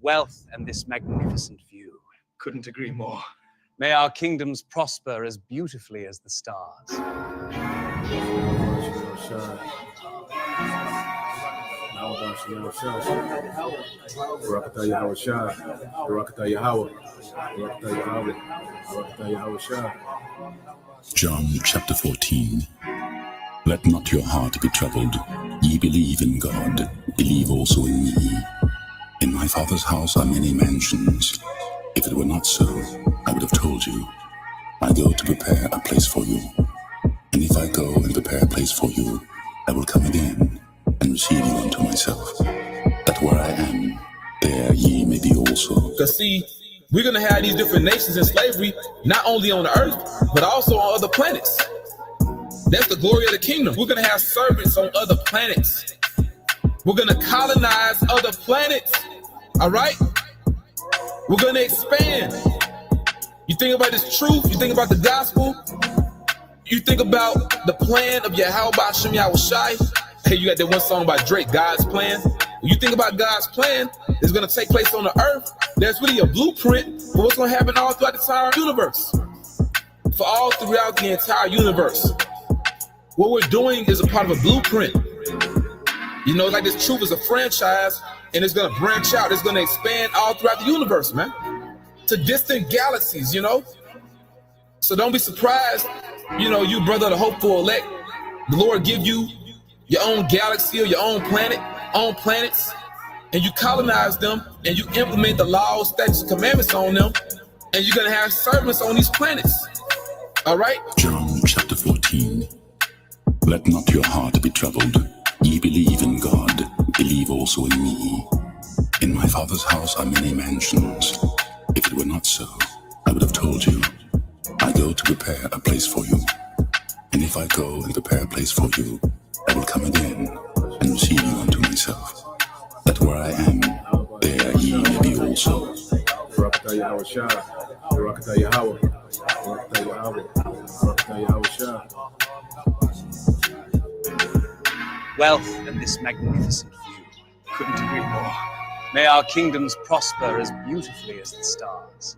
wealth and this magnificent view. Couldn't agree more. May our kingdoms prosper as beautifully as the stars. John chapter 14. Let not your heart be troubled. Ye believe in God, believe also in me. In my Father's house are many mansions. If it were not so, I would have told you. I go to prepare a place for you. And if I go and prepare a place for you, I will come again and receive you unto myself, that where I am, there ye may be also. Because see, we're going to have these different nations in slavery, not only on the earth, but also on other planets. That's the glory of the kingdom. We're going to have servants on other planets. We're going to colonize other planets. All right? We're going to expand. You think about this truth, you think about the gospel, you think about the plan of Yahweh Ba'Shem Yahushai. Hey, you got that one song by Drake, God's plan. When you think about God's plan, it's going to take place on the earth. There's really a blueprint for what's going to happen all throughout the entire universe. For all throughout the entire universe. What we're doing is a part of a blueprint. You know, like this truth is a franchise, and it's going to branch out. It's going to expand all throughout the universe, man. To distant galaxies, you know. So don't be surprised, you know, you brother, the hopeful elect, the Lord give you your own galaxy or your own planet, own planets, and you colonize them, and you implement the laws, statutes, and commandments on them, and you're going to have servants on these planets. All right? John chapter 14. Let not your heart be troubled. Ye believe in God, believe also in me. In my Father's house are many mansions. If it were not so, I would have told you. I go to prepare a place for you. And if I go and prepare a place for you, I will come again and receive you unto myself, that where I am, there ye may be also. Wealth and this magnificent view. Couldn't agree more. May our kingdoms prosper as beautifully as the stars.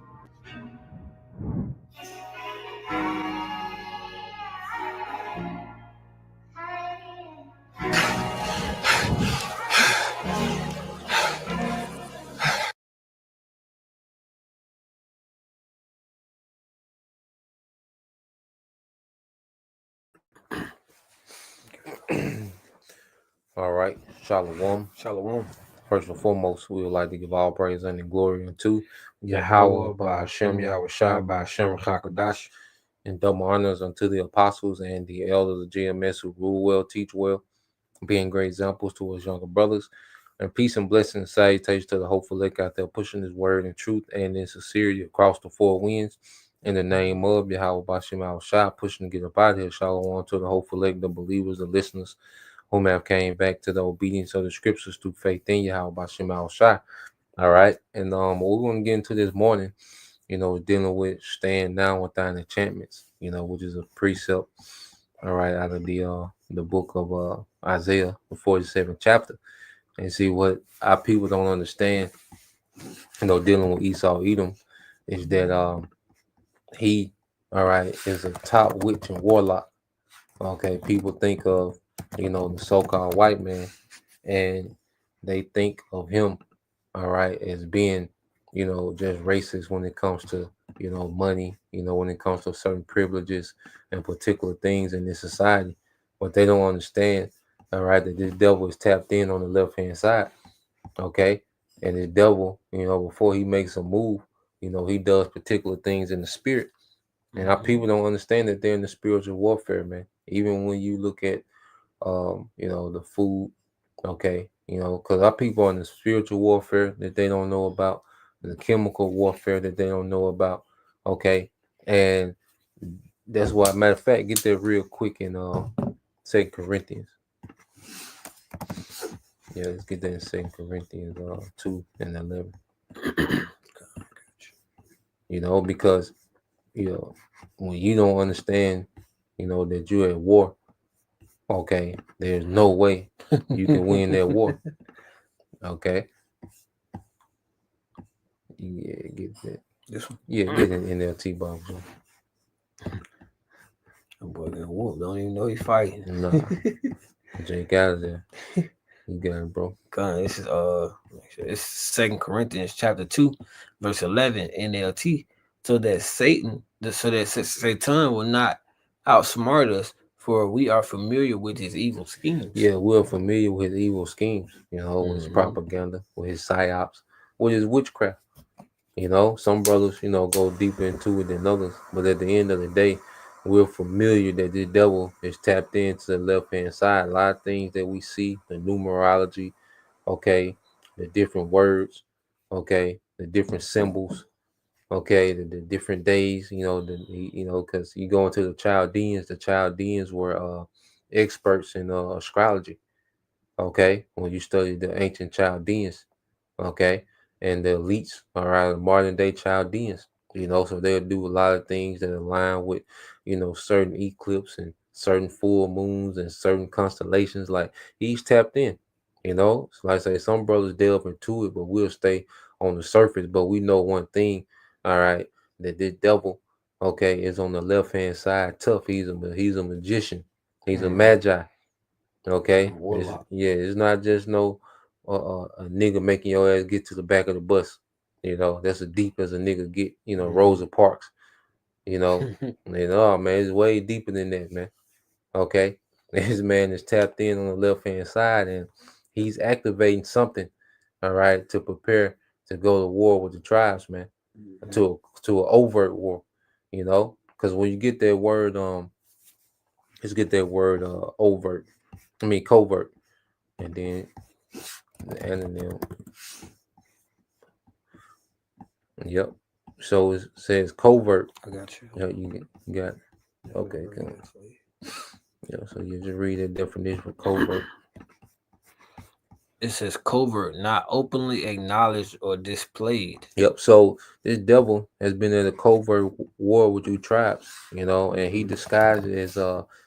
All right, Shalom. Shalom. First and foremost, we would like to give all praise and glory unto Yahweh, Ba'Shem Yahushai, Ba'Shem Chakadash, and double honors unto the apostles and the elders of GMS who rule well, teach well, being great examples to us younger brothers. And peace and blessings and salutations to the hopeful elect out there pushing his word and truth and in sincerity across the four winds. In the name of Yahweh Ba'Shem Yahushai, pushing to get up out of here. Shalom to the hopeful elect, the believers, the listeners, whom have came back to the obedience of the scriptures through faith in Yahweh Ba'Shem Yahushai. All right. And what we're going to get into this morning, you know, dealing with staying down without enchantments, you know, which is a precept, all right, out of the book of Isaiah, the 47th chapter, and see what our people don't understand, you know, dealing with Esau Edom, is that he, all right, is a top witch and warlock. Okay, people think of, you know, the so-called white man, and they think of him, all right, as being, you know, just racist when it comes to, you know, money, you know, when it comes to certain privileges and particular things in this society. But they don't understand, all right, that this devil is tapped in on the left-hand side, okay? And the devil, you know, before he makes a move, you know, he does particular things in the spirit. And our people don't understand that they're in the spiritual warfare, man. Even when you look at, you know, the food, okay, you know, because our people are in the spiritual warfare that they don't know about, the chemical warfare that they don't know about, okay, and that's why, matter of fact, get that real quick in 2 Corinthians. Yeah, let's get that in 2 Corinthians 2 and 11. You know, because, you know, when you don't understand, you know, that you're at war, okay, there's no way you can win that war. Okay. Yeah, get that. This one. Yeah, get an NLT box. That boy got whooped. Don't even know he's fighting. Nah, Jake out of there. You got it, bro. God, this is it's 2 Corinthians chapter 2, verse 11 NLT. So that Satan will not outsmart us, for we are familiar with his evil schemes. Yeah, we're familiar with his evil schemes, with his propaganda, with his psyops, with his witchcraft. Some brothers, go deeper into it than others. But at the end of the day, we're familiar that the devil is tapped into the left-hand side. A lot of things that we see, the numerology, okay, the different words, okay, the different symbols, okay, the different days, because you go into the Chaldeans were experts in astrology, okay, when you study the ancient Chaldeans, okay, and the elites are modern day Chaldeans, so they'll do a lot of things that align with, certain eclipse and certain full moons and certain constellations. Like, he's tapped in, so like I say, some brothers delve into it, but we'll stay on the surface. But we know one thing, all right, that this devil, okay, is on the left hand side tough. He's a magician, he's a magi, okay. It's not just no a nigga making your ass get to the back of the bus. That's as deep as a nigga get. Rosa Parks. Man, it's way deeper than that, man. Okay, this man is tapped in on the left hand side, and he's activating something. All right, to prepare to go to war with the tribes, man. To an overt war. Because when you get that word, let's get that word, overt. I mean covert, and then the anonym. Yep. So it says covert. I got you. Yeah, you got it. Okay, cool. Yeah, so you just read the definition for covert. It says covert, not openly acknowledged or displayed. Yep. So this devil has been in a covert war with you tribes, and he disguised it as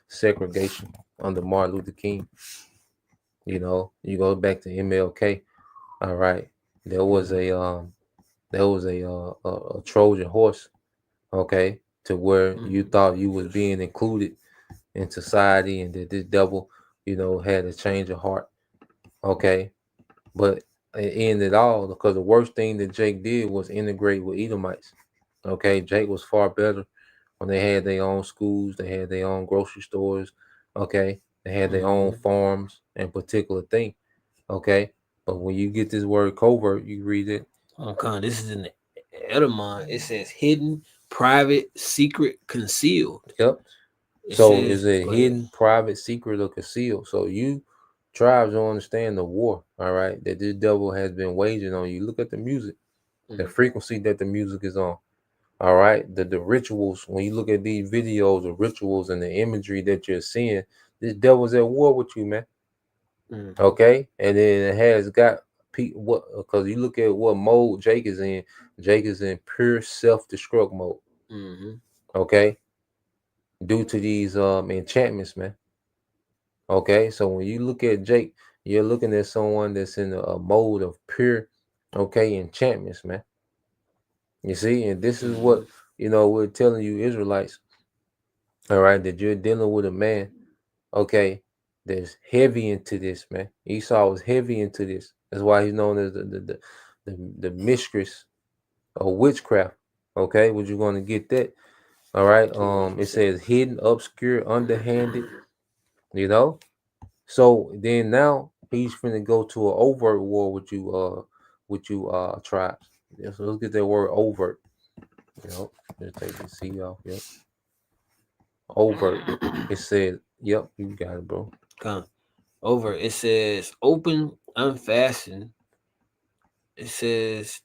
segregation under Martin Luther King. You go back to MLK. All right. There was a Trojan horse, okay, to where you thought you was being included in society, and that this devil, had a change of heart, okay. But it ended all because the worst thing that Jake did was integrate with Edomites, okay. Jake was far better when they had their own schools, they had their own grocery stores, okay, they had their own farms and particular thing, okay. But when you get this word covert, you read it. Okay, this is in the Edamon. It says hidden, private, secret, concealed. Yep. So is it hidden, private, secret, or concealed? So you tribes don't understand the war, all right, that this devil has been waging on you. Look at the music, the frequency that the music is on. All right. The rituals, when you look at these videos, the rituals and the imagery that you're seeing, this devil's at war with you, man. Okay. And then it has got what, because you look at what mode Jake is in. Jake is in pure self-destruct mode. Okay. Due to these enchantments, man. Okay. So when you look at Jake, you're looking at someone that's in a mode of pure, okay, enchantments, man. You see, and this is what we're telling you, Israelites. All right, that you're dealing with a man, okay, that's heavy into this, man. Esau was heavy into this. That's why he's known as the mistress of witchcraft. Okay, would you going to get that? All right. It says hidden, obscure, underhanded. So then now he's finna go to an overt war with you tribes. Yeah, so let's get that word overt. Let's take the C off. Yep. Overt. It said, yep, you got it, bro. Over. It says open, unfasten. It says.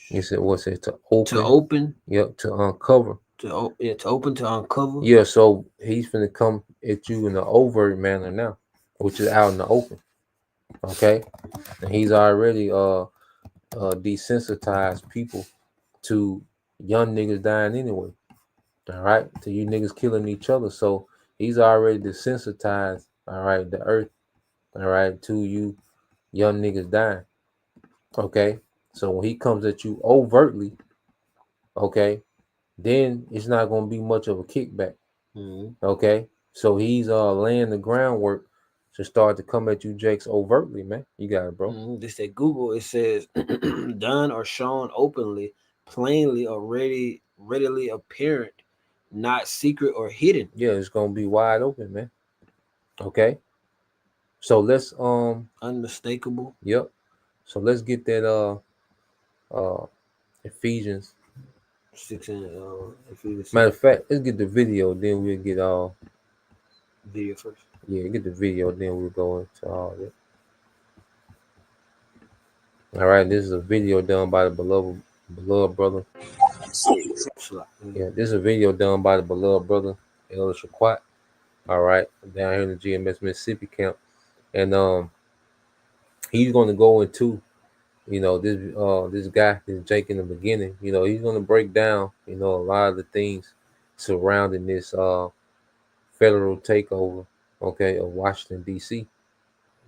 You said what's it? To open. To open. Yep. To uncover. To open, to uncover. Yeah. So he's gonna come at you in an overt manner now, which is out in the open. Okay. And he's already desensitized people to young niggas dying anyway. All right, to you niggas killing each other. So he's already desensitized, all right, the earth, all right, to you young niggas dying. Okay. So when he comes at you overtly, okay, then it's not going to be much of a kickback. Okay, so he's laying the groundwork to start to come at you, Jakes, overtly, man. You got it, bro. This at Google, it says done or shown openly, plainly, or readily apparent, not secret or hidden. Yeah, it's gonna be wide open, man. Okay, so let's Unmistakable. Yep. So let's get that Ephesians 6 and Ephesians Matter of fact, let's get the video, then we'll get video first. Yeah, get the video, then we'll go into all that. All right, this is a video done by the beloved brother. Yeah, this is a video done by the beloved brother, Elder Shaquat. All right, down here in the GMS Mississippi camp, and he's going to go into, this guy, this Jake in the beginning. He's going to break down, a lot of the things surrounding this federal takeover, okay, of Washington D.C.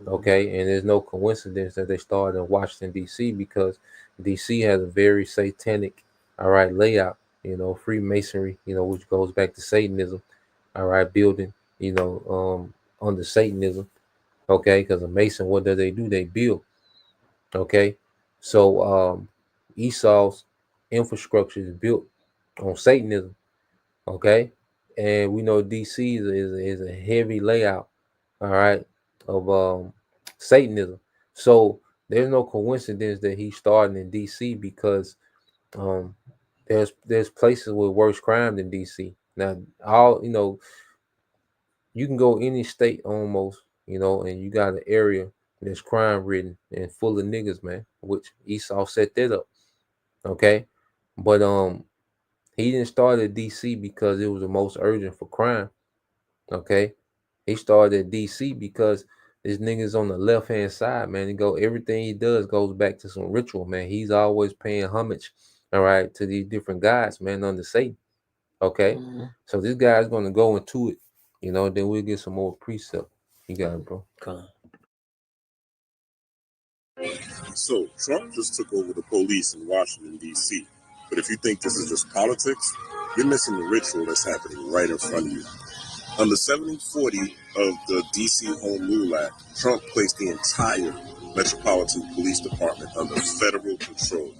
Okay, and there's no coincidence that they started in Washington D.C. because D.C. has a very satanic, all right, layout. Freemasonry, which goes back to Satanism. All right, building, under Satanism. Okay, because a Mason, what do? They build. Okay, so Esau's infrastructure is built on Satanism. Okay, and we know DC is a heavy layout, all right, of Satanism. So there's no coincidence that he's starting in DC because there's places with worse crime than DC. Now, you can go any state almost, and you got an area that's crime ridden and full of niggas, man, which Esau set that up. Okay. But he didn't start at DC because it was the most urgent for crime. Okay. He started at DC because this niggas on the left hand side, man. Everything he does goes back to some ritual, man. He's always paying homage, all right, to these different gods, man, under Satan. Okay. So this guy's gonna go into it, then we'll get some more precept. You got it, bro. So, Trump just took over the police in Washington, D.C. But if you think this is just politics, you're missing the ritual that's happening right in front of you. On the 1740 of the D.C. Home Rule Act, Trump placed the entire Metropolitan Police Department under federal control.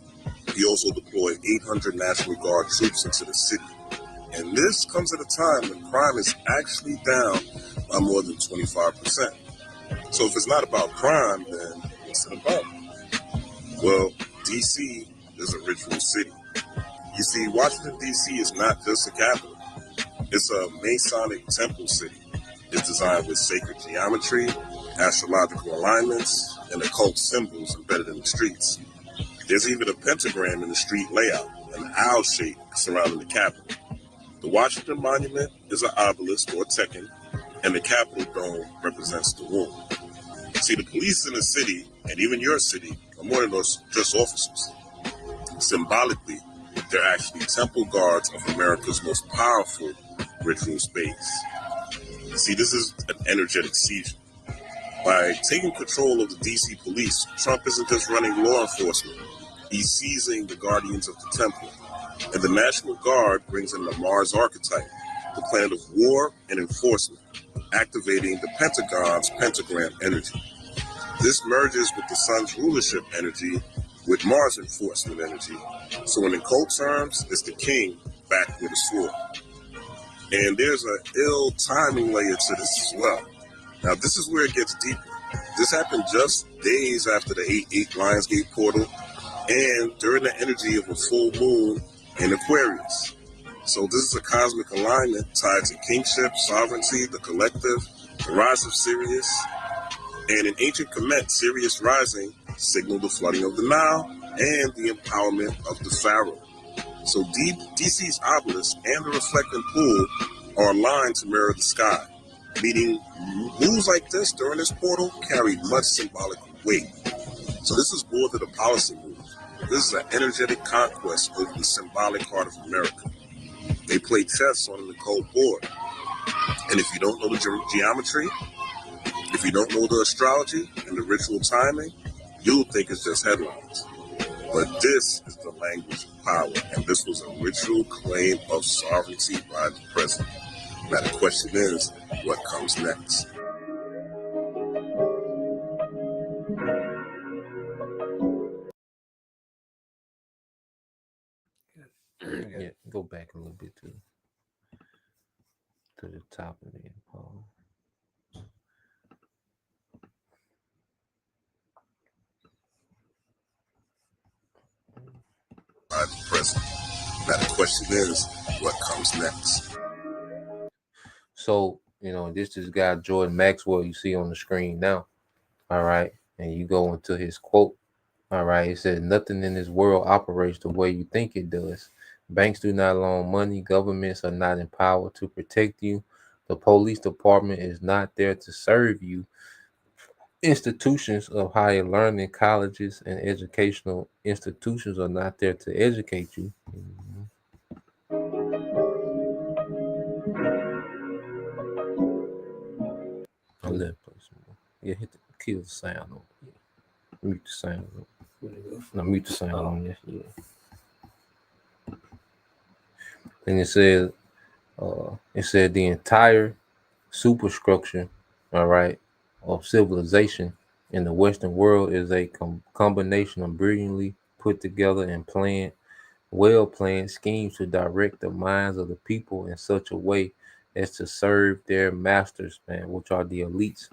He also deployed 800 National Guard troops into the city. And this comes at a time when crime is actually down by more than 25%. So if it's not about crime, then what's it about? Well, D.C. is a ritual city. You see, Washington, D.C. is not just a capital. It's a Masonic temple city. It's designed with sacred geometry, astrological alignments, and occult symbols embedded in the streets. There's even a pentagram in the street layout, an owl shape surrounding the Capitol. The Washington Monument is an obelisk or tekken, and the Capitol dome represents the womb. See, the police in the city, and even your city, are more than just officers. Symbolically, they're actually temple guards of America's most powerful ritual space. See, this is an energetic seizure. By taking control of the DC police, Trump isn't just running law enforcement. He's seizing the guardians of the temple. And the National Guard brings in the Mars archetype, the planet of war and enforcement, activating the Pentagon's pentagram energy. This merges with the sun's rulership energy with Mars enforcement energy. So in occult terms, it's the king back with a sword. And there's an ill timing layer to this as well. Now, this is where it gets deeper. This happened just days after the 8/8 Lionsgate portal and during the energy of a full moon in Aquarius. So this is a cosmic alignment tied to kingship, sovereignty, the collective, the rise of Sirius. And in ancient Kemet, Sirius rising signaled the flooding of the Nile and the empowerment of the pharaoh. So DC's obelisk and the reflecting pool are aligned to mirror the sky, meaning moves like this during this portal carried much symbolic weight. So this is more than a policy move. This is an energetic conquest over the symbolic heart of America. They play chess on an occult board. And if you don't know the geometry, if you don't know the astrology and the ritual timing, you'll think it's just headlines. But this is the language of power, and this was a ritual claim of sovereignty by the president. Now the question is, what comes next? Yeah, go back a little bit to the top of it, Paul. By the president. Now the question is, what comes next? So, this is guy Jordan Maxwell you see on the screen now. All right. And you go into his quote. All right. It says, nothing in this world operates the way you think it does. Banks do not loan money. Governments are not empowered to protect you. The police department is not there to serve you. Institutions of higher learning, colleges, and educational institutions are not there to educate you. I let play some more. Yeah, kill the sound on. Yeah. Mute the sound on. No, mute the sound on. Yes, yeah. And it said the entire superstructure, all right, of civilization in the Western world is a combination of brilliantly put together and well-planned schemes to direct the minds of the people in such a way as to serve their masters, man, which are the elites.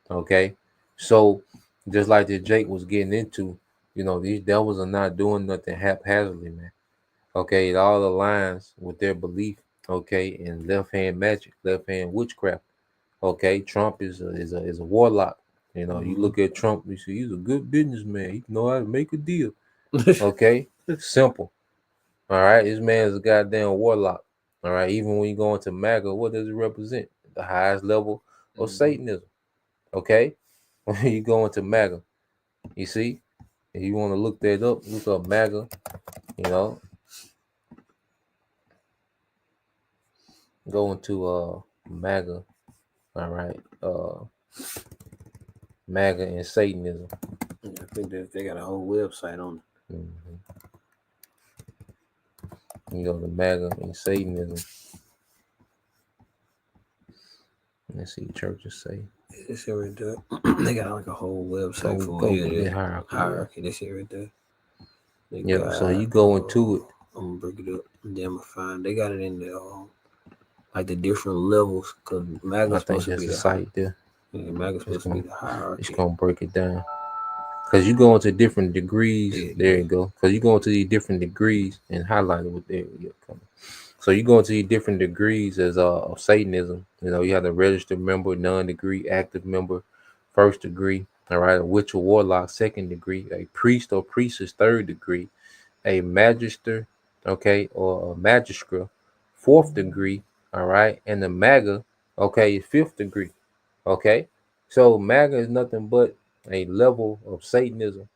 Okay, so just like that Jake was getting into, these devils are not doing nothing haphazardly, man. Okay, it all aligns with their belief. Okay, in left hand magic, left hand witchcraft. Okay, Trump is a warlock. You look at Trump, you see he's a good businessman. He know how to make a deal. Okay, simple. All right, this man is a goddamn warlock. All right, even when you go into MAGA, what does it represent? The highest level of Satanism. Okay, when you go into MAGA, you see, if you want to look that up, look up MAGA. Go into MAGA. All right, MAGA and Satanism. I think that they got a whole website on it. Mm-hmm. You go to MAGA and Satanism. Let's see, churches say. This shit right there. They got like a whole website for the hierarchy. This shit right there. Yeah, so you go into it. I'm gonna break it up. And then I'm gonna find they got it in the like the different levels because MAGA's supposed to be the site there. Yeah, MAGA's supposed to be the hierarchy. It's gonna break it down. Because you go into different degrees. You go. Because you go into these different degrees and highlight it with there. So you go into these different degrees as of Satanism. You have the registered member, non-degree, active member, first degree. All right, a witch or warlock, second degree, a priest or priestess, third degree, a magister, okay, or a magistra, fourth degree. All right, and the MAGA, okay, fifth degree. Okay, so MAGA is nothing but a level of Satanism.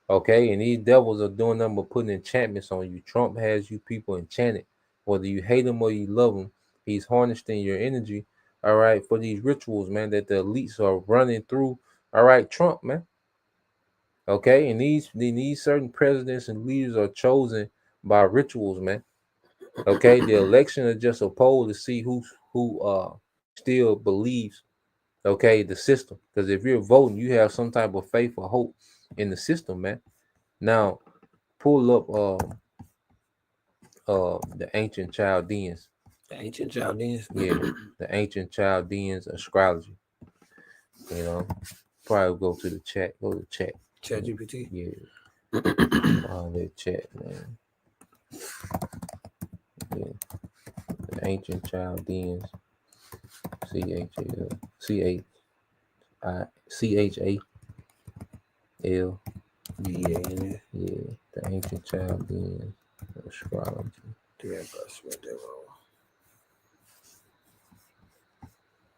Okay, and these devils are doing nothing but putting enchantments on you. Trump has you people enchanted. Whether you hate him or you love him, he's harnessing your energy, all right, for these rituals, man, that the elites are running through. All right, Trump, man. Okay, and these certain presidents and leaders are chosen by rituals, man. Okay, the election is just a poll to see who still believes, okay, the system. Because if you're voting, you have some type of faith or hope in the system, man. Now, pull up the ancient Chaldeans. The ancient Chaldeans? Yeah, the ancient Chaldeans astrology. Probably go to the chat. Go to the chat. Chat GPT? Yeah. The chat, man. Yeah. The ancient Chaldeans. CHAL. Yeah, the ancient Chaldeans astrology.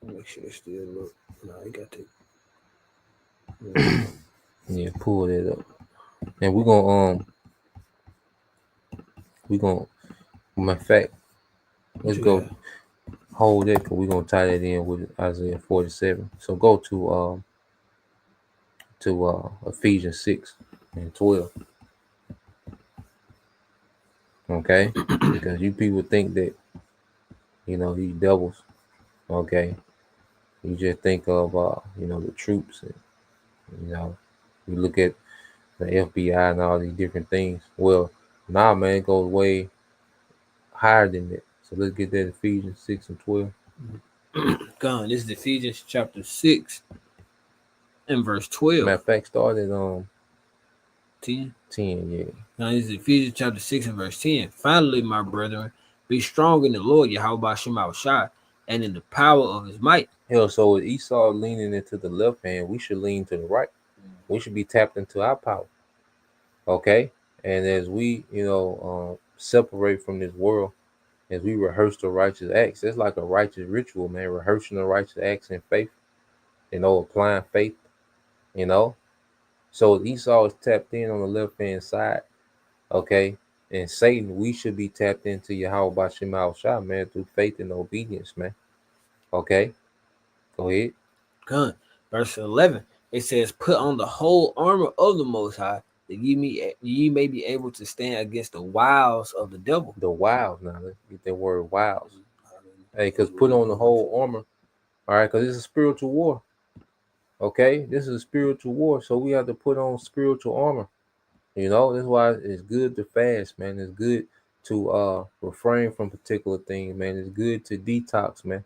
Make sure they still look. No, you got to. Yeah, pull it up. And we're gonna matter of fact, let's go hold it because we're gonna tie that in with Isaiah 47. So go to Ephesians 6 and 12. Okay, because you people think that these devils. Okay, you just think of the troops, and you know you look at the FBI and all these different things. Well, nah, man, it goes way higher than that. So let's get that Ephesians 6:12. Gun. This is Ephesians chapter 6 and verse 12. Matter of fact, started on 10. 10. Yeah. Now this is Ephesians chapter 6 and verse 10. Finally, my brethren, be strong in the Lord Yahweh Shema Shai, and in the power of his might. Hell, so with Esau leaning into the left hand, we should lean to the right. We should be tapped into our power. Okay, and as we separate from this world, as we rehearse the righteous acts, it's like a righteous ritual, man. Rehearsing the righteous acts in faith, applying faith. So Esau is tapped in on the left hand side. Okay, and Satan, we should be tapped into Yahweh by Shema Shah, man, through faith and obedience, man. Okay, go ahead. Gun. Verse 11. It says, put on the whole armor of the Most High, that ye may be able to stand against the wiles of the devil. The wiles, now let's get that word wiles. Hey, because put on the whole armor. All right, because it's a spiritual war. Okay, this is a spiritual war, so we have to put on spiritual armor. That's why it's good to fast, man. It's good to refrain from particular things, man. It's good to detox, man.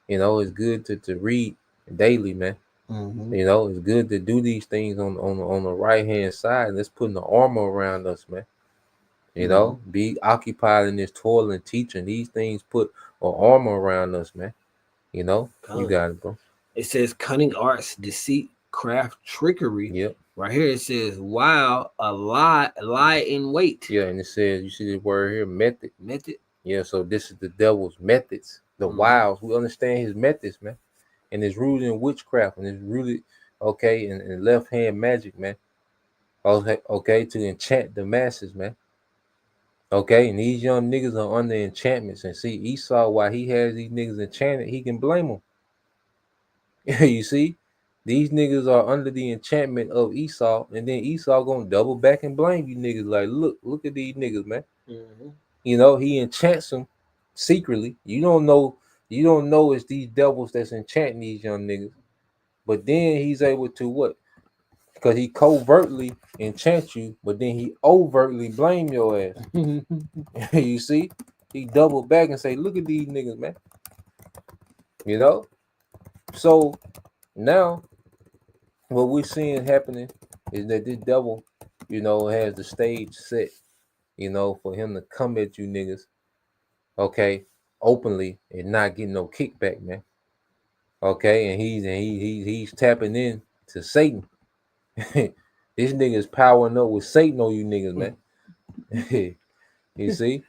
It's good to read daily, man. It's good to do these things on the right hand side. Let's put the armor around us, man. Be occupied in this toil and teaching. These things put an armor around us, man. You got it, bro. It says cunning arts, deceit, craft, trickery. Yep. Right here it says, while a lie in wait. Yeah, and it says, you see the word here, method. Method. Yeah, so this is the devil's methods, the wiles. We understand his methods, man. And it's rooted in witchcraft, and it's rooted, in left hand magic, man. Okay, to enchant the masses, man. Okay, and these young niggas are under enchantments. And see, Esau, while he has these niggas enchanted, he can blame them. You see, these niggas are under the enchantment of Esau, and then Esau gonna double back and blame you niggas. Like, look at these niggas, man. He enchants them secretly. You don't know it's these devils that's enchanting these young niggas. But then he's able to what? Because he covertly enchant you, but then he overtly blame your ass. You see, he double back and say, "Look at these niggas, man." So now what we're seeing happening is that this devil, has the stage set, for him to come at you niggas, okay, openly and not getting no kickback, man. Okay, and he's tapping in to Satan. This nigga is powering up with Satan on you niggas, man. You see?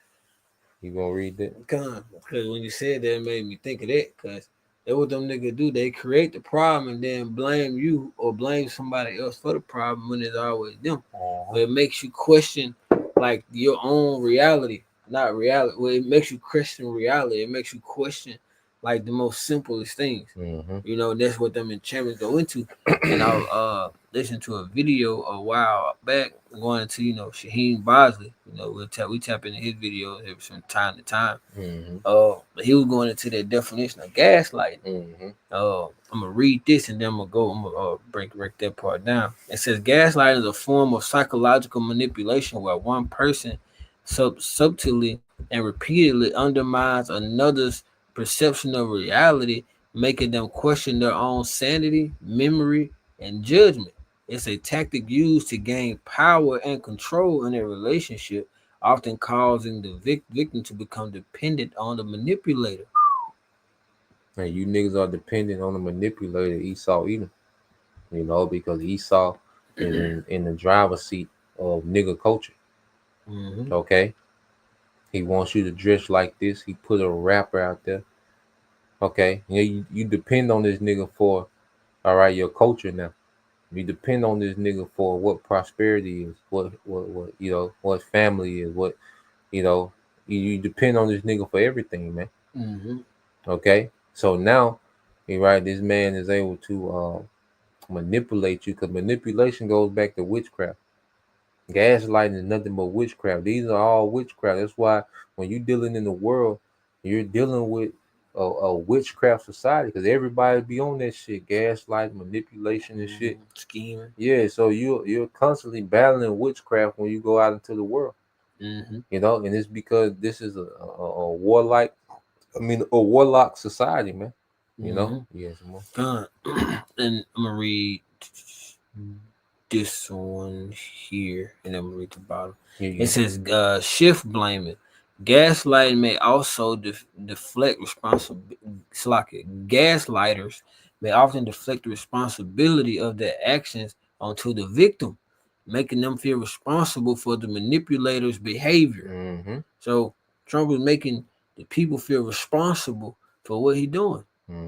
You gonna read that? Because when you said that, it made me think of that. Because that's what them niggas do. They create the problem and then blame you or blame somebody else for the problem when it's always them. But it makes you question like your own reality, not reality. Well, it makes you question reality. It makes you question like the most simplest things. That's what them enchantments go into. And I listened to a video a while back going to Shaheen Bosley. We tap into his videos every from time to time. But he was going into that definition of gaslighting. I'm gonna read this and then I'm gonna break that part down. It says gaslighting is a form of psychological manipulation where one person subtly and repeatedly undermines another's perception of reality, making them question their own sanity, memory, and judgment. It's a tactic used to gain power and control in a relationship, often causing the victim to become dependent on the manipulator. And you niggas are dependent on the manipulator, Esau Edom. Because Esau is in the driver's seat of nigga culture. Okay? He wants you to dress like this. He put a rapper out there. Okay? You depend on this nigga for, all right, your culture now. You depend on this nigga for what prosperity is, what family is, what, you depend on this nigga for everything, man. Okay? So now, right, this man is able to manipulate you, because manipulation goes back to witchcraft. Gaslighting is nothing but witchcraft. These are all witchcraft. That's why when you're dealing in the world, you're dealing with a witchcraft society because everybody be on that shit, gaslight, manipulation, and shit. Scheming. Yeah, so you're constantly battling witchcraft when you go out into the world. You know, and it's because this is a warlike, a warlock society, man. You know, yes, and I'm gonna read this one here, and I'm gonna read the bottom. It says, shift blaming. Gaslighting may also deflect responsibility. Gaslighters may often deflect the responsibility of their actions onto the victim, making them feel responsible for the manipulator's behavior. So Trump is making the people feel responsible for what he's doing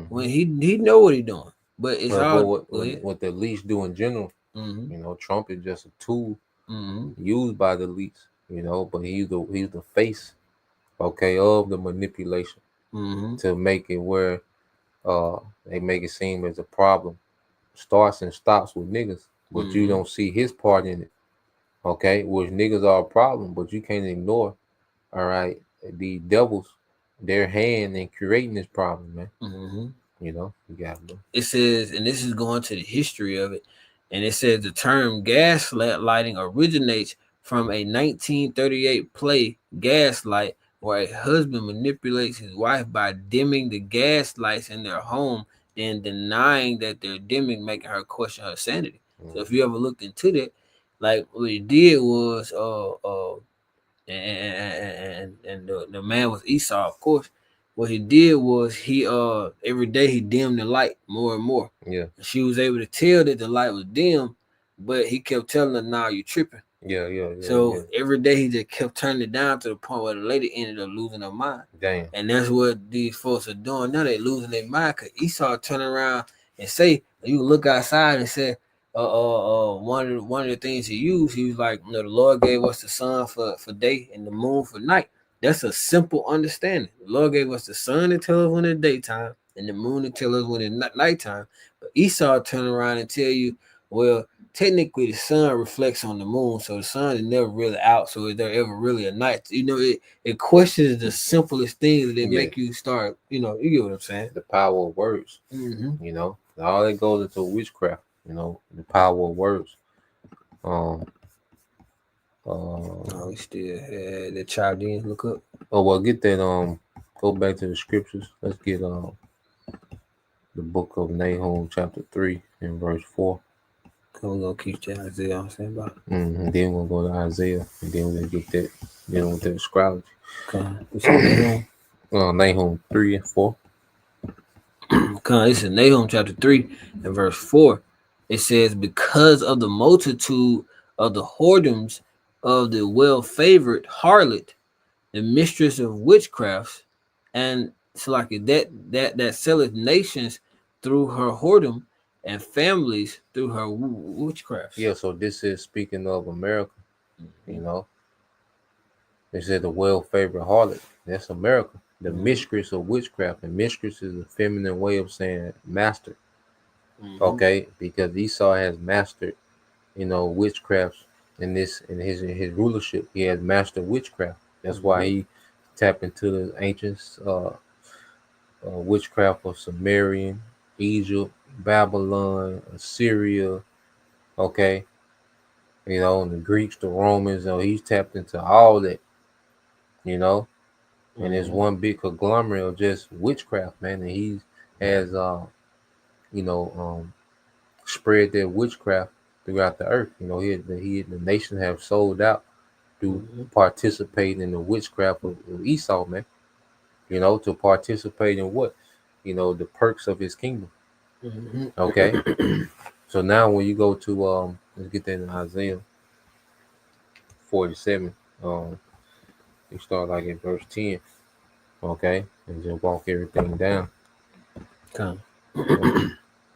when he know what he's doing. But it's what the elites do in general. You know, Trump is just a tool used by the elites. You know, but he's the face, okay, of the manipulation to make it where they make it seem as a problem starts and stops with niggas, but you don't see his part in it. Okay, which niggas are a problem, but you can't ignore. All right, the devils, their hand in creating this problem, man. You know, you got to. It says, and this is going to the history of it, and it says the term gaslighting originates from a 1938 play, Gaslight, where a husband manipulates his wife by dimming the gas lights in their home, then denying that they're dimming, making her question her sanity. So if you ever looked into that, like what he did was, and the man was Esau, of course. What he did was he every day he dimmed the light more and more. Yeah. She was able to tell that the light was dim, but he kept telling her, "Nah, you tripping." Yeah. So every day he just kept turning it down to the point where the lady ended up losing her mind. Damn. And that's what these folks are doing now. They losing their mind because Esau turn around and say, you look outside and say, one of the things he used, he was like, the Lord gave us the sun for day and the moon for night. That's a simple understanding. The Lord gave us the sun to tell us when it's daytime and the moon to tell us when it's nighttime. But Esau turn around and tell you, well, technically the sun reflects on the moon, so the sun is never really out. So is there ever really a night? You know, it questions the simplest things that make you start. You know, you get what I'm saying? The power of words. You know, all that goes into witchcraft. You know, the power of words. We still had the Chaldeans look up. Oh well, get that. Go back to the scriptures. Let's get the book of Nahum, chapter 3 and verse 4. We're gonna keep to Isaiah. I'm saying about. Then we'll go to Isaiah, and then we'll get that dealing with the astrology. Nahum 3 and 4. This is Nahum chapter 3 and verse 4. It says, because of the multitude of the whoredoms of the well-favored harlot, the mistress of witchcrafts, and it's like that selleth nations through her whoredom and families through her witchcraft. Yeah, so this is speaking of America. You know, they said the well-favored harlot. That's America. The mistress of witchcraft, and mistress is a feminine way of saying master. Okay, because Esau has mastered, you know, witchcraft in his rulership. He has mastered witchcraft. That's why he tapped into the ancient witchcraft of Sumerian, Egypt, Babylon, Assyria. Okay, you know, and the Greeks, the Romans. You know, he's tapped into all that. You know. And it's one big conglomerate of just witchcraft, man. And he has, spread that witchcraft throughout the earth. You know, the nation have sold out to participate in the witchcraft of Esau, man. You know, to participate in what? You know, the perks of his kingdom. Okay. So now when you go to, let's get that in Isaiah 47. You start like at verse 10. Okay, and just walk everything down.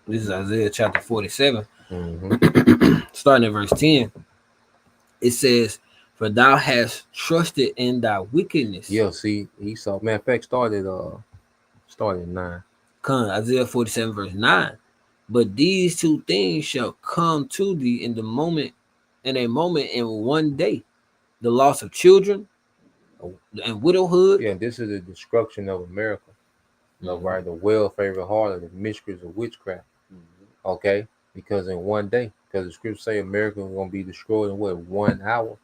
This is Isaiah chapter 47. Starting at verse 10. It says, for thou hast trusted in thy wickedness. Yeah, see, Esau, matter of fact, started 9. Isaiah 47 verse 9. But these two things shall come to thee in the moment in a moment, in one day, the loss of children and widowhood. Yeah, this is the destruction of America. Mhm. Right? The well-favored harlot, the mistress of witchcraft. Okay, because in one day, because the scriptures say America is going to be destroyed in what, 1 hour.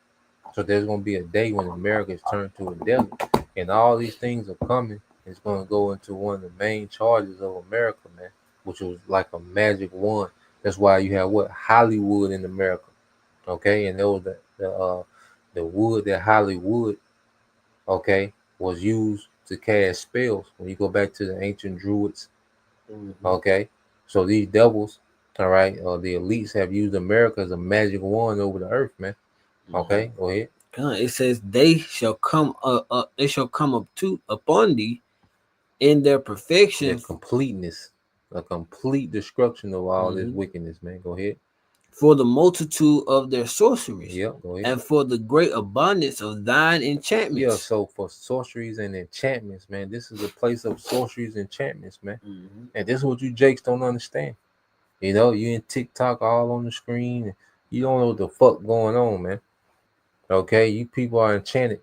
So there's going to be a day when America is turned to a desert, and all these things are coming. It's going to go into one of the main charges of America, man, which was like a magic wand. That's why you have what, Hollywood in America, okay, and there was the wood that Hollywood, okay, was used to cast spells. When you go back to the ancient druids, okay, so these devils, all right, the elites have used America as a magic wand over the earth, man. Okay, go ahead. It says they shall come they shall come up to upon thee in their perfection, The completeness, a complete destruction of all this wickedness, man. Go ahead. for the multitude of their sorceries, Yep, go ahead. and for the great abundance of thine Yeah, enchantments. so for sorceries and enchantments, man, this is a place of sorceries and enchantments, man. And this is what you jakes don't understand. You know, you in TikTok all on the screen, and you don't know what the fuck going on, man. Okay, you people are enchanted,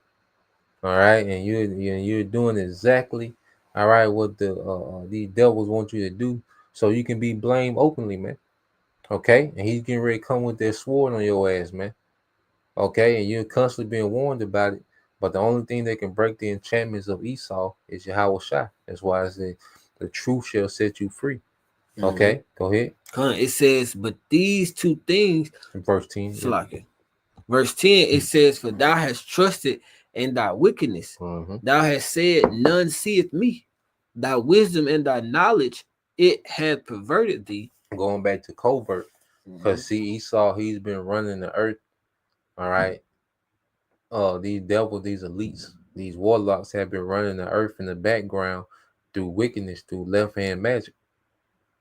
all right, and you're doing exactly, all right, what these devils want you to do, so you can be blamed openly, man. Okay, and he's getting ready to come with that sword on your ass, man. Okay, and you're constantly being warned about it. But the only thing that can break the enchantments of Esau is Yahweh Shai. That's why I say the truth shall set you free. Okay, go ahead. It says, but these two things, Verse 10. Slacken. Verse 10, it says, for thou hast trusted in thy wickedness. Thou hast said, none seeth me. Thy wisdom and thy knowledge, it hath perverted thee. Going back to covert, because see, Esau, he's been running the earth. All right. These devils, these elites, these warlocks have been running the earth in the background through wickedness, through left hand magic.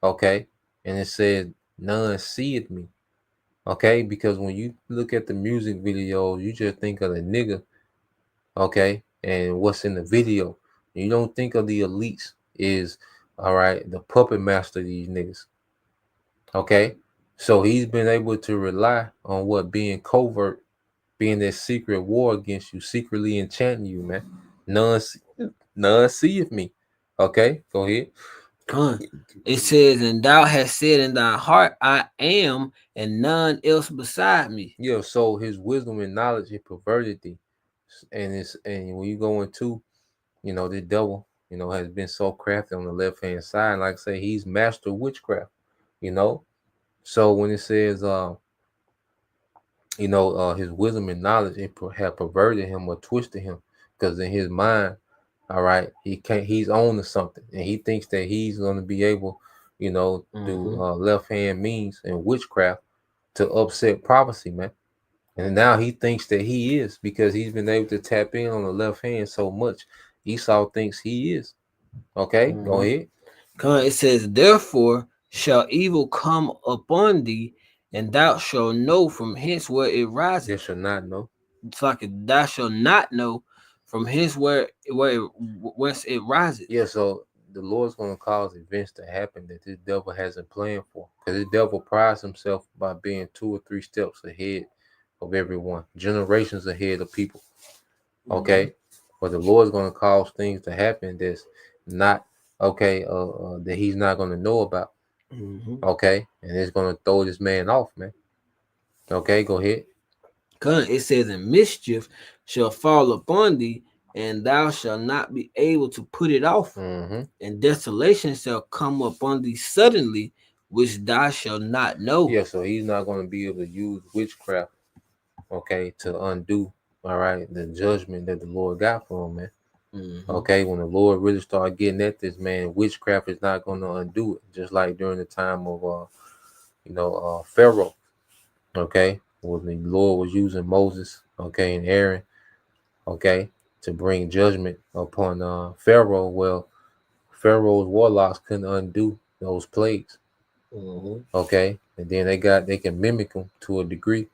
Okay. And it says, none seeth me. Okay, because when you look at the music videos, you just think of the nigga, okay, and what's in the video. You don't think of the elites is, all right, the puppet master of these niggas. Okay, so he's been able to rely on what, being covert, being that secret war against you, secretly enchanting you, man. None seeth me. Okay, go ahead. It says, and thou hast said in thy heart, I am, and none else beside me. Yeah, so his wisdom and knowledge, it perverted thee. And when you go into, you know, the devil, you know, has been so crafty on the left hand side. Like I say, he's master witchcraft, you know. So when it says his wisdom and knowledge, it have perverted him or twisted him, because in his mind, all right, he's on to something, and he thinks that he's gonna be able, you know, through left hand means and witchcraft to upset prophecy, man. And now he thinks that he is, because he's been able to tap in on the left hand so much. Esau thinks he is. Okay, go ahead. It says, therefore shall evil come upon thee, and thou shalt know from hence where it rises. They shall not know. It's like thou shalt not know from hence whence it rises. Yeah, so the Lord's going to cause events to happen that this devil hasn't planned for. Because this devil prides himself by being 2 or 3 steps ahead of everyone, generations ahead of people. Okay, but the Lord's going to cause things to happen that's not okay, that he's not going to know about. Okay, and it's going to throw this man off, man. Okay, go ahead. It says, and mischief shall fall upon thee, and thou shalt not be able to put it off. And desolation shall come upon thee suddenly, which thou shalt not know. Yeah, so he's not going to be able to use witchcraft, okay, to undo, all right, the judgment that the Lord got for him, man. Okay, when the Lord really started getting at this man, witchcraft is not going to undo it. Just like during the time of, Pharaoh, okay, when the Lord was using Moses, okay, and Aaron, okay, to bring judgment upon Pharaoh. Well, Pharaoh's warlocks couldn't undo those plagues. Okay, and then they can mimic them to a degree,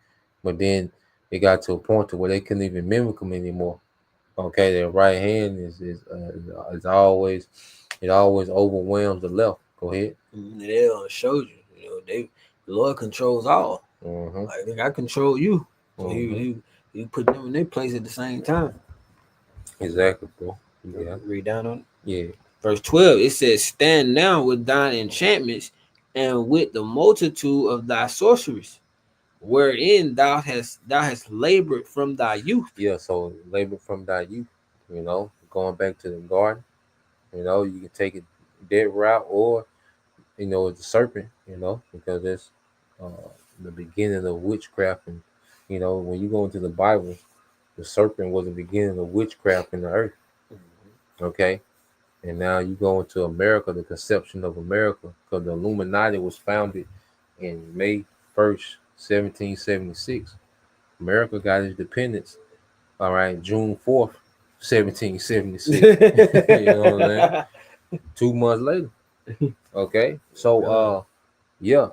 but then it got to a point to where they couldn't even mimic them anymore. Okay, their right hand is always, it always overwhelms the left. Go ahead. They'll show you, the Lord controls all. Mm-hmm. Like, nigga, I control you. So Mhm. he put them in their place at the same time. Exactly, bro. Yeah. Read down on it. Yeah. Verse 12, it says, Stand now with thine enchantments and with the multitude of thy sorceries, wherein thou hast labored from thy youth. Yeah. So labor from thy youth, going back to the garden, you can take it that route, or it's the serpent, because it's uh, the beginning of witchcraft. And when you go into the Bible, the serpent was the beginning of witchcraft in the earth. Okay. And now you go into America, the conception of America, because the Illuminati was founded in May 1st, 1776. America got its independence, all right, June 4th, 1776. You know what I'm saying? 2 months later. Okay. So yeah,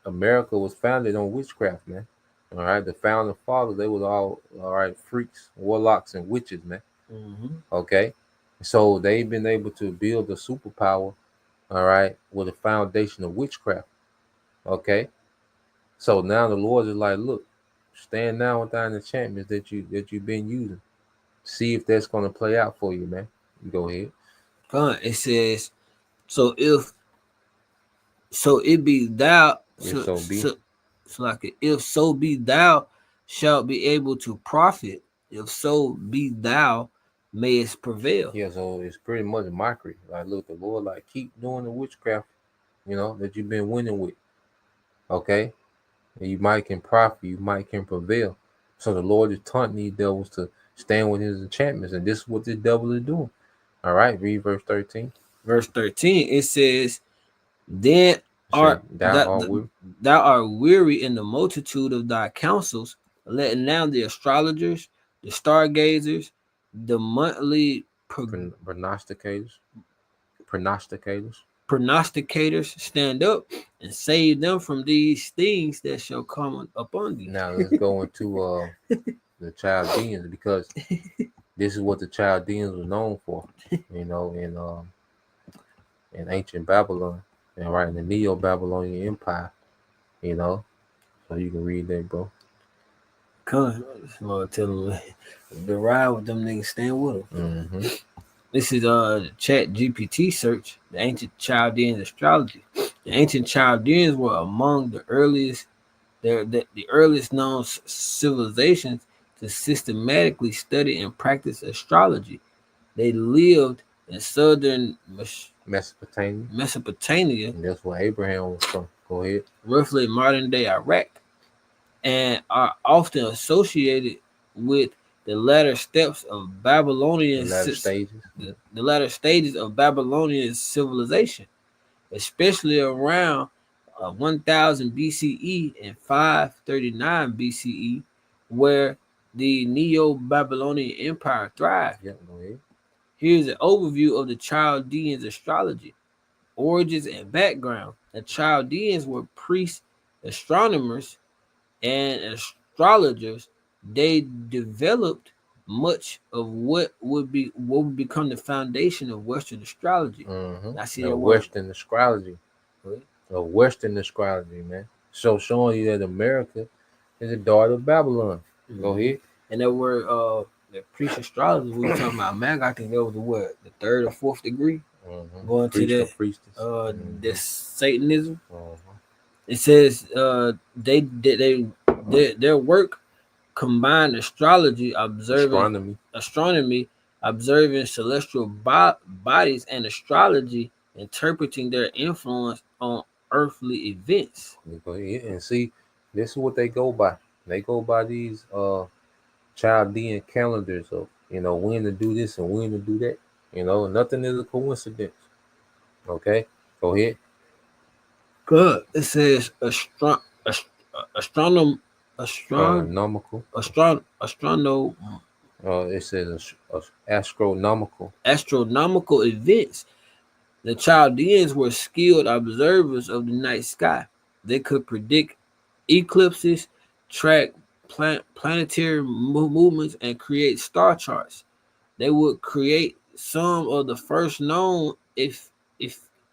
America was founded on witchcraft, man. All right. The founding fathers, they was all right, freaks, warlocks, and witches, man. Mhm. Okay. So they've been able to build a superpower, all right, with a foundation of witchcraft. Okay. So now the Lord is like, look, stand now with thine enchantments that you've been using. See if that's gonna play out for you, man. Go ahead. It says, so it be thou, If so be. so like, if so be thou shalt be able to profit, if so be thou mayest prevail. Yeah, so it's pretty much a mockery. Like, look, the Lord like keep doing the witchcraft, that you've been winning with. Okay? And you might can profit, you might can prevail. So the Lord is taunting these devils to stand with his enchantments, and this is what this devil is doing. All right, read verse 13. Verse 13, it says, Then Say, art thou art with thou art weary in the multitude of thy counsels. Let now the astrologers, the stargazers, the monthly prognosticators. prognosticators stand up and save them from these things that shall come upon thee. Now let's go into the Chaldeans, because this is what the Chaldeans were known for, in ancient Babylon, and right in the Neo-Babylonian Empire, so you can read that, bro. Come, Lord, tell them to ride with them niggas, stand with them. Mm-hmm. This is Chat GPT search, the ancient Chaldean astrology. The ancient Chaldeans were among the earliest the earliest known civilizations to systematically study and practice astrology. They lived in southern Mesopotamia, And that's where Abraham was from. Go ahead. roughly modern day Iraq, and are often associated with the latter steps of Babylonian The latter stages. the latter stages of Babylonian civilization, especially around 1000 BCE and 539 BCE, where the Neo-Babylonian Empire thrived. Yeah, go ahead. Here's an overview of the Chaldeans' astrology, origins, and background. The Chaldeans were priests, astronomers, and astrologers. They developed much of what would become the foundation of Western astrology. Mm-hmm. I see The that word. Western astrology. What? The Western astrology, man. So showing you that America is a daughter of Babylon. Go ahead. And that word, the priest astrology we were talking about, man, I think that was the third or fourth degree. Mm-hmm. Going Priest to or that, priestess. this Satanism. Mm-hmm. It says their work combined astrology, astronomy, observing celestial bodies, and astrology, interpreting their influence on earthly events. Go ahead and see. This is what they go by. They go by these Chaldean calendars of when to do this and when to do that. Nothing is a coincidence. Okay, go ahead. Good. It says astronom Astronomical. astrono It says astronomical. astronomical events. The Chaldeans were skilled observers of the night sky. They could predict eclipses, track planetary movements, and create star charts. They would create some of the first known if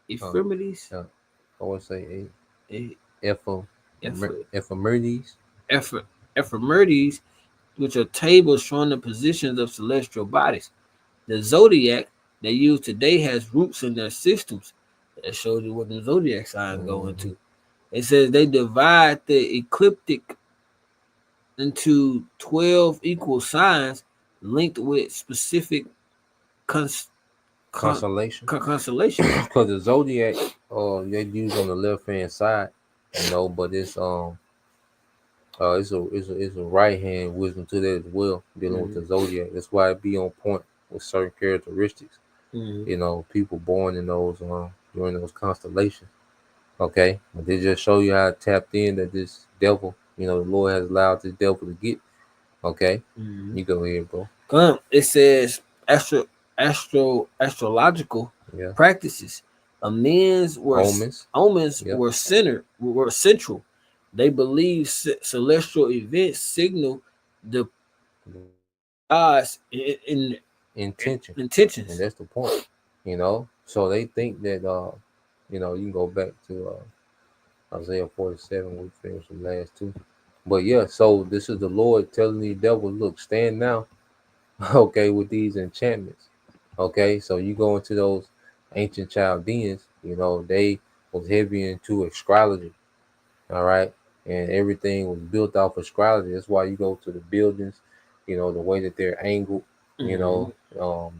infirmities. I would say Eh, F-O. Ephemeris. Ephemeris, which are tables showing the positions of celestial bodies. The zodiac they use today has roots in their systems. That shows you what the zodiac signs go into. It says they divide the ecliptic into 12 equal signs linked with specific Constellation. constellations. Because the zodiac, they use on the left hand side, but it's it's a right hand wisdom to that as well, dealing with the zodiac. That's why it be on point with certain characteristics. People born in those during those constellations. Okay, but they just show you how tapped in that this devil, the Lord has allowed this devil to get. Okay, you go ahead, bro. It says astrological practices. Omens were central. They believe celestial events signal the God's intentions. And that's the point. So they think that you can go back to Isaiah 47. We finished the last two. But yeah, so this is the Lord telling the devil, look, stand now, okay, with these enchantments. Okay, so you go into those ancient Chaldeans, they was heavy into astrology. All right, and everything was built off astrology. That's why you go to the buildings, the way that they're angled. The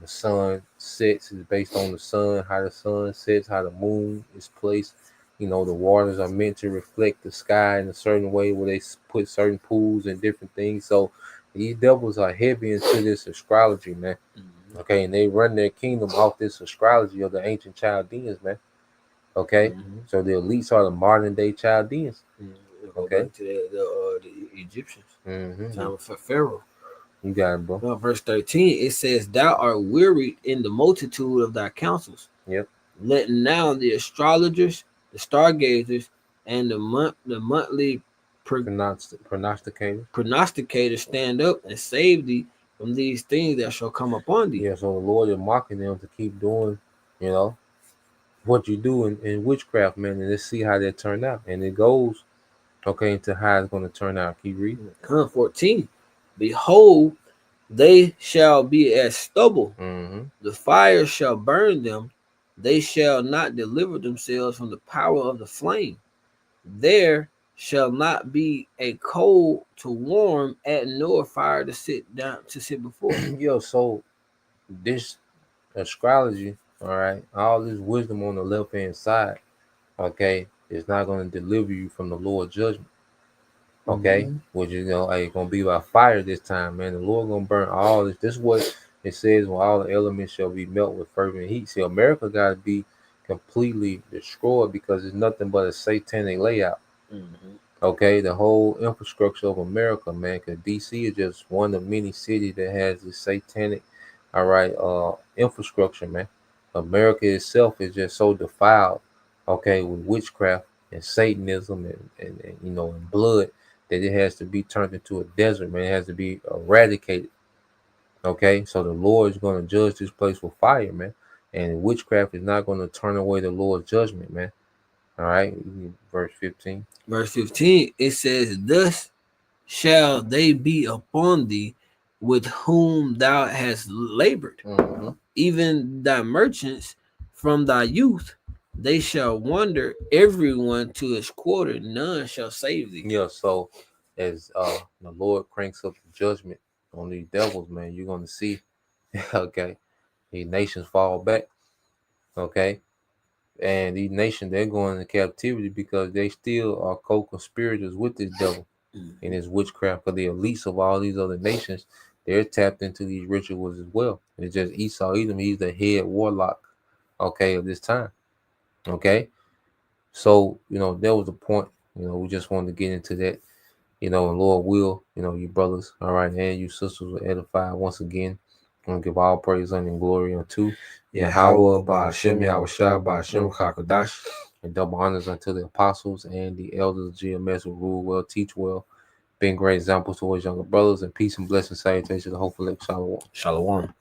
sun sets is based on the sun, how the sun sets, how the moon is placed. The waters are meant to reflect the sky in a certain way where they put certain pools and different things. So these devils are heavy into this astrology, man. Okay, and they run their kingdom off this astrology of the ancient Chaldeans, man. Okay, so the elites are the modern day Chaldeans. Okay, to the Egyptians. Time for Pharaoh. You got it, bro. Well, verse 13, it says, "Thou art wearied in the multitude of thy counsels." Yep. Let now the astrologers, the stargazers, and the monthly prognosticators stand up and save thee from these things that shall come upon thee. Yeah, so the Lord is mocking them to keep doing, what you do in witchcraft, man, and let's see how that turned out. And it goes, into how it's going to turn out. Keep reading. 14. Behold, they shall be as stubble. The fire shall burn them. They shall not deliver themselves from the power of the flame. There shall not be a coal to warm at, nor a fire to sit before. Yo, so this astrology, all right, all this wisdom on the left hand side, okay, is not going to deliver you from the Lord's judgment. Okay, which it's gonna be by fire this time, man. The Lord gonna burn all this. This is what it says when all the elements shall be melt with fervent heat. See, America gotta be completely destroyed because it's nothing but a satanic layout. Okay, the whole infrastructure of America, man, because DC is just one of many cities that has this satanic, infrastructure, man. America itself is just so defiled, okay, with witchcraft and Satanism and blood, that it has to be turned into a desert, man. It has to be eradicated. Okay, so the Lord is going to judge this place with fire, man. And witchcraft is not going to turn away the Lord's judgment, man. All right, verse 15. Verse 15, it says, "Thus shall they be upon thee with whom thou hast labored, even thy merchants from thy youth. They shall wander, everyone to his quarter, none shall save thee." Yeah, so as the Lord cranks up the judgment on these devils, man, you're going to see, okay, these nations fall back, okay, and these nations, they're going into captivity because they still are co-conspirators with this devil in his witchcraft. Because the elites of all these other nations, they're tapped into these rituals as well. It's just Esau Edom, he's the head warlock, okay, of this time, okay. So, there was a point, we just wanted to get into that, and Lord will, you brothers, all right, and you sisters will edify once again. I'm going to give all praise and glory unto Yahweh, by Hashem, Yahushua, by Hashem, Kakadash, and double honors unto the apostles and the elders of GMS who rule well, teach well, being great examples towards younger brothers, and peace and blessing salutations to the hopeful Shalom. Shalom.